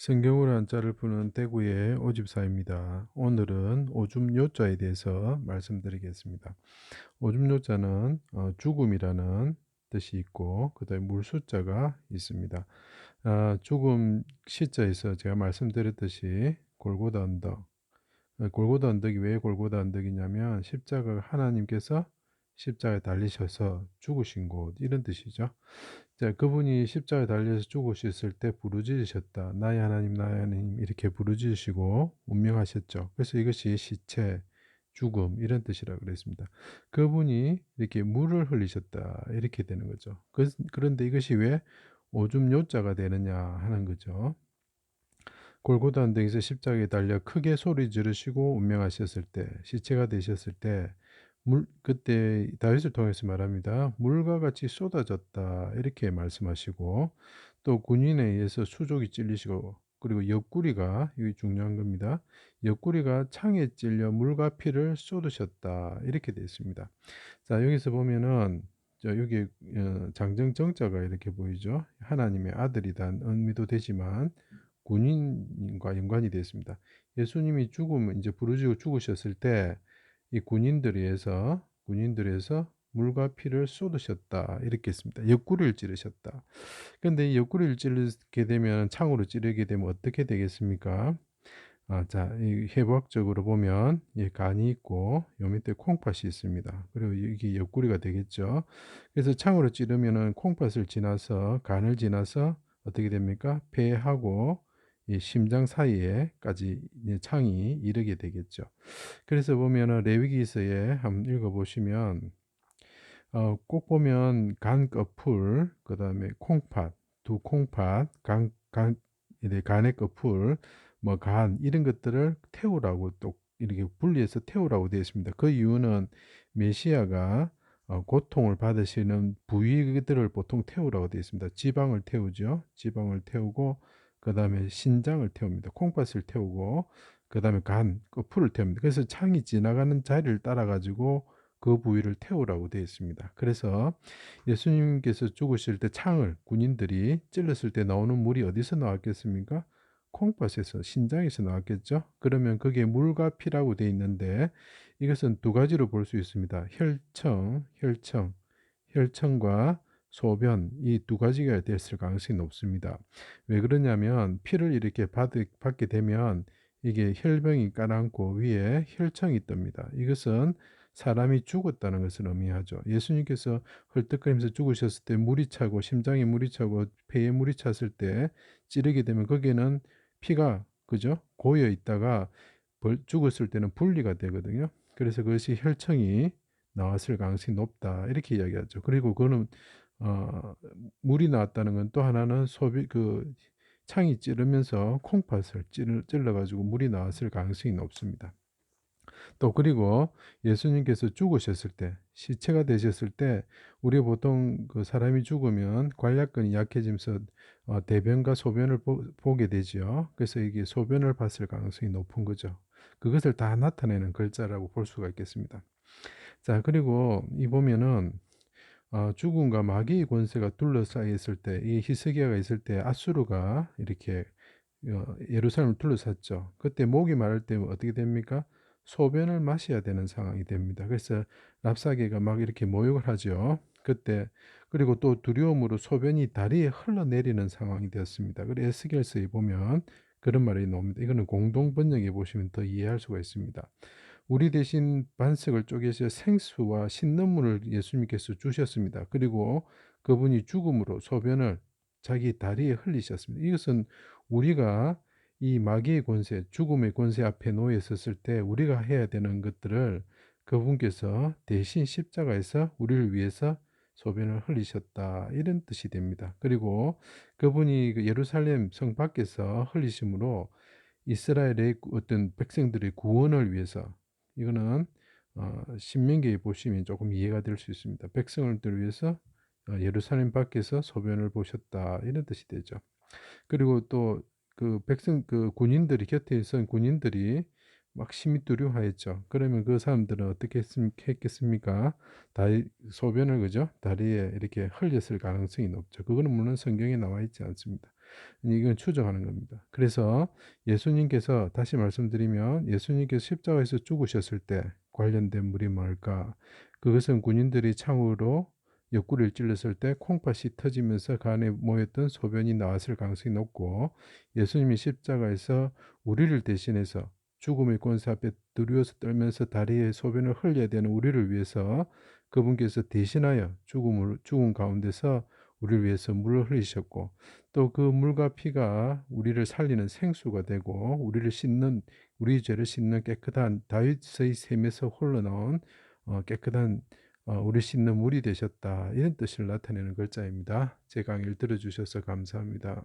성경으로 한자를 푸는 대구의 오집사입니다. 오늘은 오줌 요자에 대해서 말씀드리겠습니다. 오줌 요자는 죽음이라는 뜻이 있고 그다음에 물숫자가 있습니다. 죽음 시자에서 제가 말씀드렸듯이 골고다 언덕. 골고다 언덕이 왜 골고다 언덕이냐면 십자가가 하나님께서 십자가에 달리셔서 죽으신 곳 이런 뜻이죠. 자, 그분이 십자가에 달려서 죽으셨을 때 부르짖으셨다. 나의 하나님, 나의 하나님 이렇게 부르짖으시고 운명하셨죠. 그래서 이것이 시체, 죽음 이런 뜻이라고 그랬습니다. 그분이 이렇게 물을 흘리셨다 이렇게 되는 거죠. 그런데 이것이 왜 오줌 요자가 되느냐 하는 거죠. 골고다 언덕에서 십자가에 달려 크게 소리 지르시고 운명하셨을 때, 시체가 되셨을 때, 그때 다윗을 통해서 말합니다. 물과 같이 쏟아졌다. 이렇게 말씀하시고, 또 군인에 의해서 수족이 찔리시고, 그리고 옆구리가, 이게 중요한 겁니다. 옆구리가 창에 찔려 물과 피를 쏟으셨다. 이렇게 되어 있습니다. 자, 여기서 보면은, 여기 장정정자가 이렇게 보이죠. 하나님의 아들이란 의미도 되지만, 군인과 연관이 되어 있습니다. 예수님이 이제 부르짖고 죽으셨을 때 이 군인들에서 물과 피를 쏟으셨다 이렇게 했습니다. 옆구리를 찌르셨다. 그런데 이 옆구리를 찌르게 되면 창으로 찌르게 되면 어떻게 되겠습니까? 자, 이 해부학적으로 보면 간이 있고 요 밑에 콩팥이 있습니다. 그리고 이게 옆구리가 되겠죠. 그래서 창으로 찌르면은 콩팥을 지나서 간을 지나서 어떻게 됩니까? 폐하고 이 심장 사이에까지 이제 창이 이르게 되겠죠. 그래서 보면은 레위기서에 한번 읽어보시면 꼭 보면 간 거풀, 그다음에 콩팥, 두 콩팥, 이제 간의 거풀, 뭐 간 이런 것들을 태우라고 또 이렇게 분리해서 태우라고 되어 있습니다. 그 이유는 메시아가 고통을 받으시는 부위들을 보통 태우라고 되어 있습니다. 지방을 태우죠. 지방을 태우고 그다음에 신장을 태웁니다. 콩팥을 태우고 그다음에 간, 거풀을 태웁니다. 그래서 창이 지나가는 자리를 따라 가지고 그 부위를 태우라고 되어 있습니다. 그래서 예수님께서 죽으실 때 창을 군인들이 찔렀을 때 나오는 물이 어디서 나왔겠습니까? 콩팥에서, 신장에서 나왔겠죠? 그러면 그게 물과 피라고 되어 있는데 이것은 두 가지로 볼 수 있습니다. 혈청과 소변 이 두 가지가 됐을 가능성이 높습니다. 왜 그러냐면 피를 이렇게 받게 되면 이게 혈병이 가라앉고 위에 혈청이 뜹니다. 이것은 사람이 죽었다는 것을 의미하죠. 예수님께서 헐떡거리면서 죽으셨을 때 물이 차고 심장에 물이 차고 폐에 물이 찼을 때 찌르게 되면 거기에는 피가 그죠? 고여 있다가 죽었을 때는 분리가 되거든요. 그래서 그것이 혈청이 나왔을 가능성이 높다 이렇게 이야기하죠. 그리고 그거는 어, 물이 나왔다는 건 또 하나는 창이 찌르면서 콩팥을 찔러가지고 물이 나왔을 가능성이 높습니다. 또 그리고 예수님께서 죽으셨을 때, 시체가 되셨을 때, 우리 보통 그 사람이 죽으면 관략근이 약해지면서 대변과 소변을 보게 되죠. 그래서 이게 소변을 봤을 가능성이 높은 거죠. 그것을 다 나타내는 글자라고 볼 수가 있겠습니다. 자, 그리고 이 보면은 죽음과 마귀의 권세가 둘러싸여 있을 때, 이 히스기야가 있을 때 아수르가 이렇게 예루살렘을 둘러쌌죠. 그때 목이 마를 때 어떻게 됩니까? 소변을 마셔야 되는 상황이 됩니다. 그래서 랍사개가 막 이렇게 모욕을 하죠. 그때 그리고 또 두려움으로 소변이 다리에 흘러내리는 상황이 되었습니다. 그래서 에스겔서에 보면 그런 말이 나옵니다. 이거는 공동 번역해 보시면 더 이해할 수가 있습니다. 우리 대신 반석을 쪼개서 생수와 신는물을 예수님께서 주셨습니다. 그리고 그분이 죽음으로 소변을 자기 다리에 흘리셨습니다. 이것은 우리가 이 마귀의 권세, 죽음의 권세 앞에 놓여 있었을 때 우리가 해야 되는 것들을 그분께서 대신 십자가에서 우리를 위해서 소변을 흘리셨다. 이런 뜻이 됩니다. 그리고 그분이 그 예루살렘 성 밖에서 흘리심으로 이스라엘의 어떤 백성들의 구원을 위해서 이거는 신명기에 보시면 조금 이해가 될 수 있습니다. 백성들을 위해서 예루살렘 밖에서 소변을 보셨다. 이런 뜻이 되죠. 그리고 또 그 군인들이 곁에 있던 군인들이 막 심히 두려워하였죠. 그러면 그 사람들은 어떻게 했겠습니까? 소변을 그죠? 다리에 이렇게 흘렸을 가능성이 높죠. 그거는 물론 성경에 나와 있지 않습니다. 이건 추정하는 겁니다. 그래서 예수님께서 다시 말씀드리면 예수님께서 십자가에서 죽으셨을 때 관련된 물이 뭘까? 그것은 군인들이 창으로 옆구리를 찔렀을 때 콩팥이 터지면서 그 안에 모였던 소변이 나왔을 가능성이 높고 예수님이 십자가에서 우리를 대신해서 죽음의 권세 앞에 두려워서 떨면서 다리에 소변을 흘려야 되는 우리를 위해서 그분께서 대신하여 죽음 가운데서 우리를 위해서 물을 흘리셨고 또 그 물과 피가 우리를 살리는 생수가 되고 우리를 씻는 우리 죄를 씻는 깨끗한 다윗의 샘에서 흘러나온 깨끗한 우리 씻는 물이 되셨다. 이런 뜻을 나타내는 글자입니다. 제 강의를 들어주셔서 감사합니다.